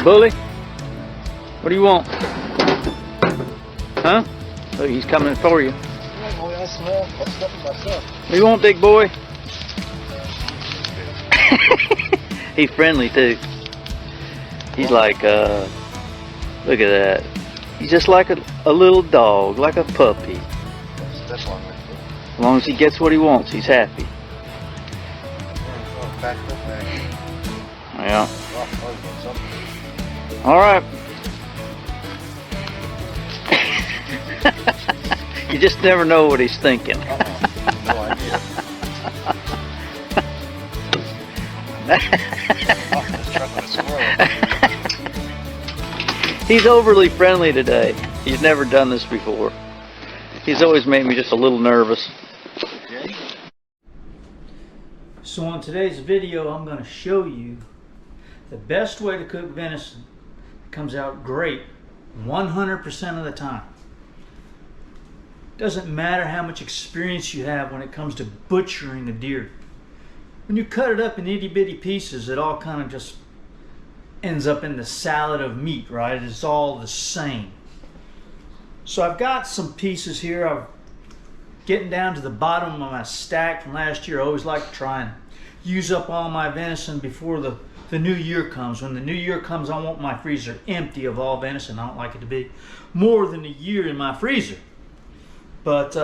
Bully, what do you want? Huh? Look, he's coming for you. What do you want, big boy? He's friendly too. He's like, look at that. He's just like a little dog, like a puppy. As long as he gets what he wants, he's happy. Yeah. All right. You just never know what he's thinking. No idea. He's overly friendly today. He's never done this before. He's always made me just a little nervous. So on today's video, I'm going to show you the best way to cook venison. It comes out great 100% of the time. Doesn't matter how much experience you have when it comes to butchering a deer. When you cut it up in itty bitty pieces, it all kind of just ends up in the salad of meat, right? It's all the same. So I've got some pieces here. I'm getting down to the bottom of my stack from last year. I always like to try and use up all my venison before the new year comes. When the new year comes, I want my freezer empty of all venison. I don't like it to be more than a year in my freezer. But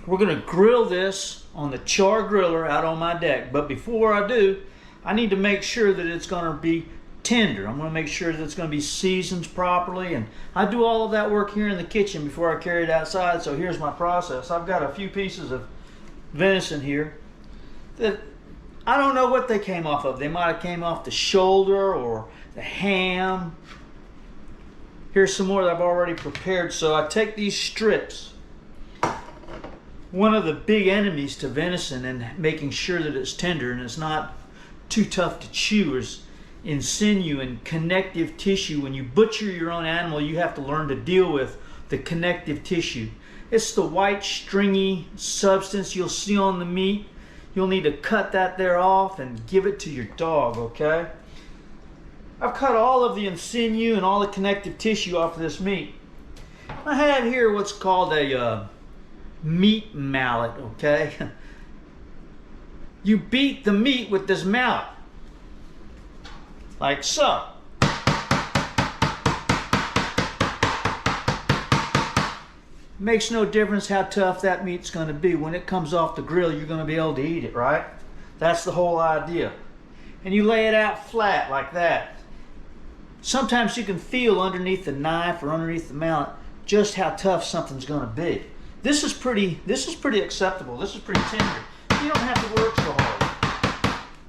we're going to grill this on the char griller out on my deck. But before I do, I need to make sure that it's going to be tender. I'm going to make sure that it's going to be seasoned properly, and I do all of that work here in the kitchen before I carry it outside. So here's my process. I've got a few pieces of venison here that I don't know what they came off of. They might have came off the shoulder or the ham. Here's some more that I've already prepared. So I take these strips. One of the big enemies to venison and making sure that it's tender and it's not too tough to chew is in sinew and connective tissue. When you butcher your own animal, you have to learn to deal with the connective tissue. It's the white stringy substance you'll see on the meat. You'll need to cut that there off and give it to your dog, okay? I've cut all of the sinew and all the connective tissue off of this meat. I have here what's called a meat mallet, okay? You beat the meat with this mallet, like so. Makes no difference how tough that meat's going to be. When it comes off the grill, you're going to be able to eat it, right? That's the whole idea. And you lay it out flat like that. Sometimes you can feel underneath the knife or underneath the mallet just how tough something's going to be. This is pretty acceptable. This is pretty tender. You don't have to work so hard.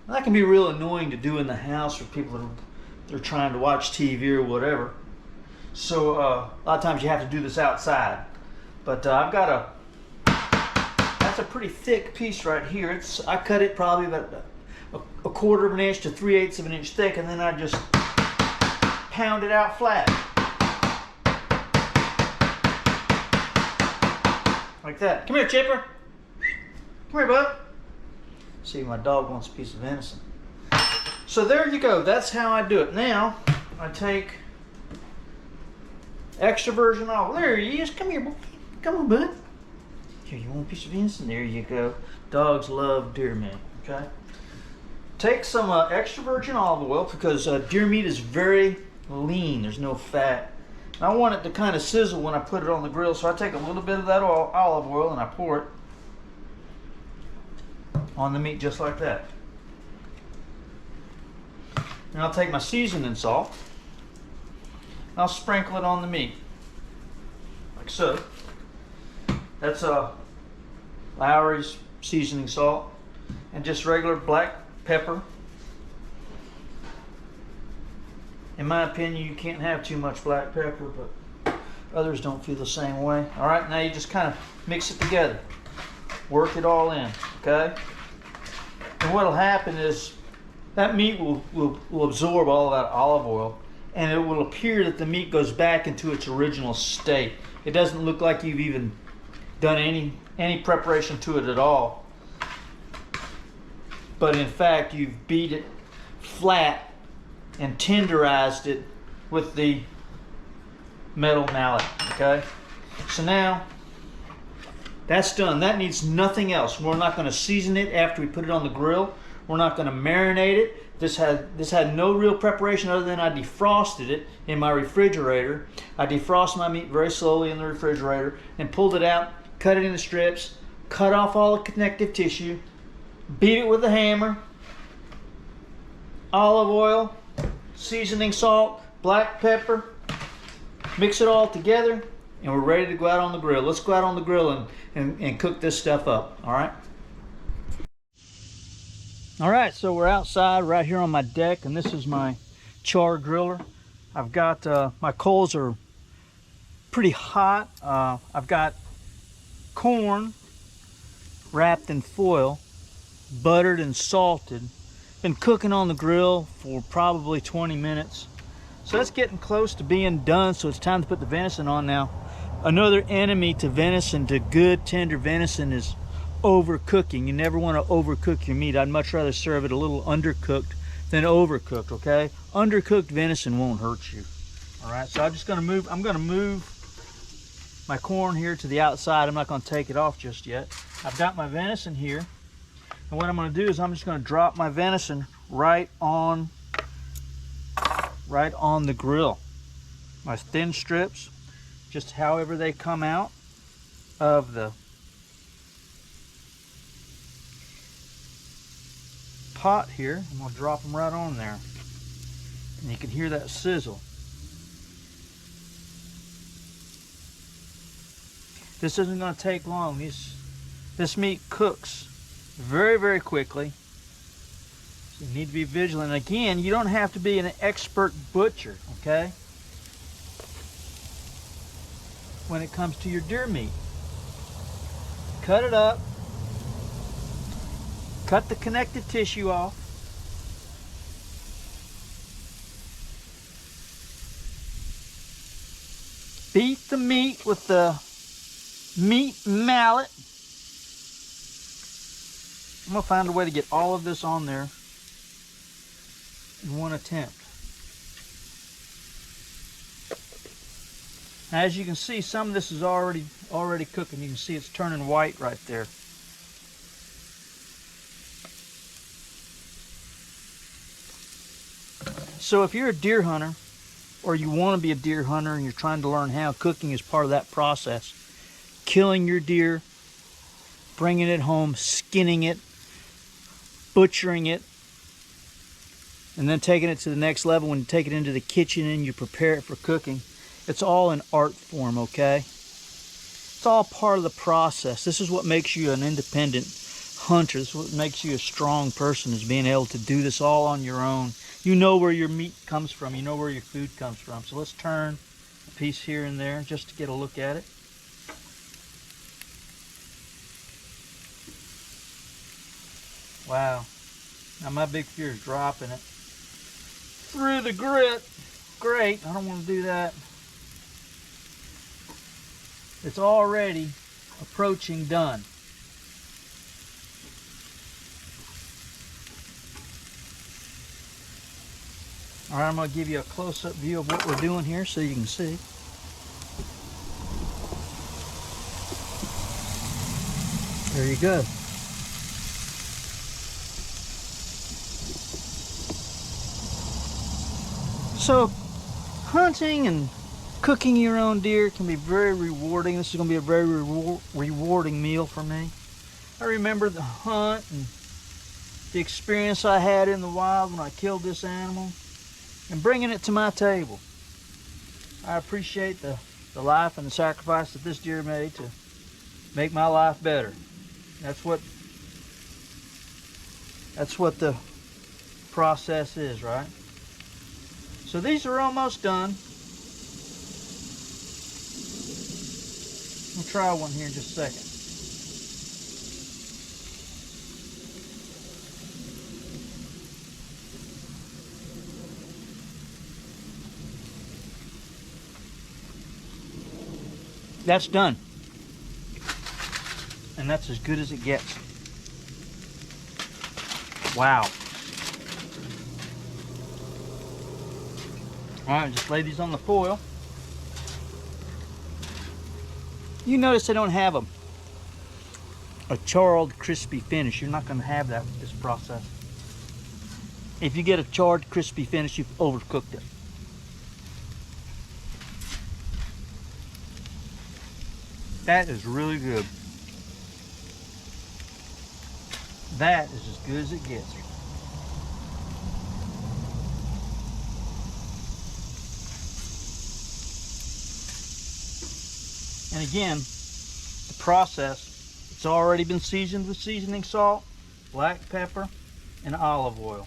That can be real annoying to do in the house for people that are trying to watch TV or whatever. So a lot of times you have to do this outside. But I've got that's a pretty thick piece right here. I cut it probably about a 1/4 of an inch to 3/8 of an inch thick, and then I just pound it out flat. Like that. Come here, Chipper. Come here, bud. See, my dog wants a piece of venison. So there you go. That's how I do it. Now, I take extra virgin olive. There he is. Come here, boy. Come on, bud. Here, you want a piece of venison? There you go. Dogs love deer meat, okay? Take some extra virgin olive oil because deer meat is very lean. There's no fat. I want it to kind of sizzle when I put it on the grill, so I take a little bit of that olive oil and I pour it on the meat just like that. And I'll take my seasoning salt. I'll sprinkle it on the meat, like so. That's Lawry's seasoning salt and just regular black pepper. In my opinion, you can't have too much black pepper, but others don't feel the same way. All right, now you just kind of mix it together. Work it all in, okay? And what'll happen is that meat will absorb all of that olive oil, and it will appear that the meat goes back into its original state. It doesn't look like you've even done any preparation to it at all. But in fact, you've beat it flat and tenderized it with the metal mallet, okay? So now, that's done. That needs nothing else. We're not gonna season it after we put it on the grill. We're not gonna marinate it. This had no real preparation other than I defrosted it in my refrigerator. I defrosted my meat very slowly in the refrigerator and pulled it out, cut it into strips, cut off all the connective tissue, beat it with a hammer, olive oil, seasoning salt, black pepper, mix it all together, and we're ready to go out on the grill. Let's go out on the grill and cook this stuff up, all right? All right, so we're outside right here on my deck, and this is my char griller. I've got, my coals are pretty hot. I've got corn wrapped in foil, buttered and salted. Been cooking on the grill for probably 20 minutes. So that's getting close to being done, so it's time to put the venison on now. Another enemy to venison, to good tender venison, is overcooking. You never want to overcook your meat. I'd much rather serve it a little undercooked than overcooked, okay? Undercooked venison won't hurt you. All right, so I'm gonna move my corn here to the outside. I'm not gonna take it off just yet. I've got my venison here, and what I'm gonna do is I'm just gonna drop my venison right on the grill. My thin strips, just however they come out of the pot here. I'm gonna drop them right on there, and you can hear that sizzle. This isn't going to take long. This meat cooks very, very quickly. So you need to be vigilant. Again, you don't have to be an expert butcher, okay, when it comes to your deer meat. Cut it up. Cut the connective tissue off. Beat the meat with the meat mallet. I'm gonna find a way to get all of this on there in one attempt. As you can see, some of this is already cooking. You can see it's turning white right there. So if you're a deer hunter, or you want to be a deer hunter and you're trying to learn how, cooking is part of that process. Killing your deer, bringing it home, skinning it, butchering it, and then taking it to the next level when you take it into the kitchen and you prepare it for cooking. It's all an art form, okay? It's all part of the process. This is what makes you an independent hunter. This is what makes you a strong person, is being able to do this all on your own. You know where your meat comes from. You know where your food comes from. So let's turn a piece here and there just to get a look at it. Wow. Now my big fear is dropping it through the grit. Great. I don't want to do that. It's already approaching done. All right, I'm going to give you a close-up view of what we're doing here so you can see. There you go. So, hunting and cooking your own deer can be very rewarding. This is going to be a very rewarding meal for me. I remember the hunt and the experience I had in the wild when I killed this animal, and bringing it to my table. I appreciate the life and the sacrifice that this deer made to make my life better. That's what the process is, right? So these are almost done. We'll try one here in just a second. That's done. And that's as good as it gets. Wow. Alright, just lay these on the foil. You notice they don't have a charred, crispy finish. You're not going to have that with this process. If you get a charred, crispy finish, you've overcooked it. That is really good. That is as good as it gets. And again, the process, it's already been seasoned with seasoning salt, black pepper, and olive oil.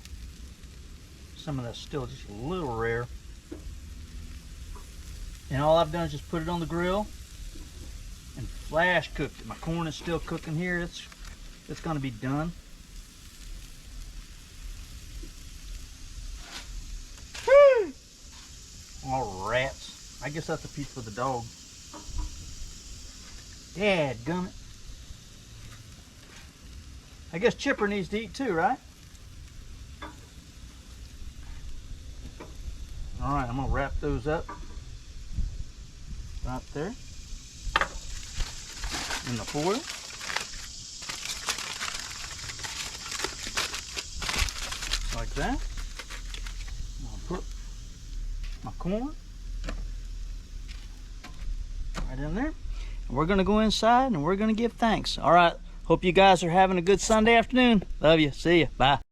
Some of that's still just a little rare. And all I've done is just put it on the grill and flash cooked it. My corn is still cooking here. It's going to be done. Woo! All rats. I guess that's a piece for the dog. Dadgummit. I guess Chipper needs to eat too, right? All right, I'm gonna wrap those up right there in the foil. Like that. I'll put my corn right in there. And we're gonna go inside and we're gonna give thanks. All right, hope you guys are having a good Sunday afternoon. Love you, see ya, bye.